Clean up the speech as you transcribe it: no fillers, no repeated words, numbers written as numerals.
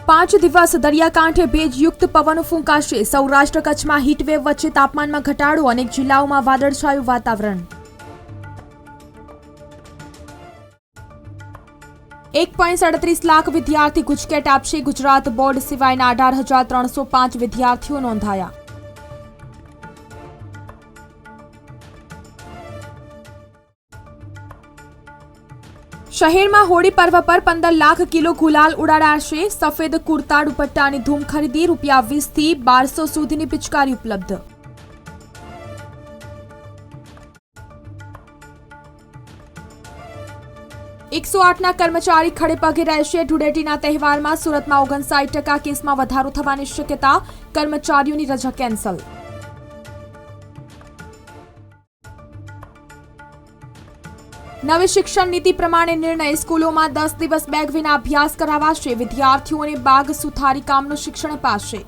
5 દિવસ દરિયાકાંઠે ભેજયુક્ત પવન ફૂંકાશે। સૌરાષ્ટ્ર કચ્છમાં હીટવેવ વચ્ચે તાપમાનમાં ઘટાડો, અનેક જિલ્લાઓમાં વાદળછાયું વાતાવરણ। 1.37 લાખ વિદ્યાર્થી ગુજકેટ આપશે। ગુજરાત બોર્ડ સિવાયના 18,305 વિદ્યાર્થીઓ નોંધાયા। શહેરમાં હોળી પર્વ પર 15 લાખ કિલો ગુલાલ ઉડાડાશે। સફેદ કુર્તા દુપટ્ટાની ધૂમ ખરીદી, ₹20 થી 1200 સુધીની પિચકારી ઉપલબ્ધ। ₹108ના કર્મચારી ખડે પગે રહેશે। ધૂળેટીના તહેવારમાં સુરતમાં 59% કેસમાં વધારો થવાની શક્યતા, કર્મચારીઓની રજા કેન્સલ। નવી શિક્ષણ નીતિ પ્રમાણે નિર્ણય, સ્કૂલોમાં 10 દિવસ બેગ વિના અભ્યાસ કરાવાશે। વિદ્યાર્થીઓને બાગ સુથારી કામનું શિક્ષણ અપાશે।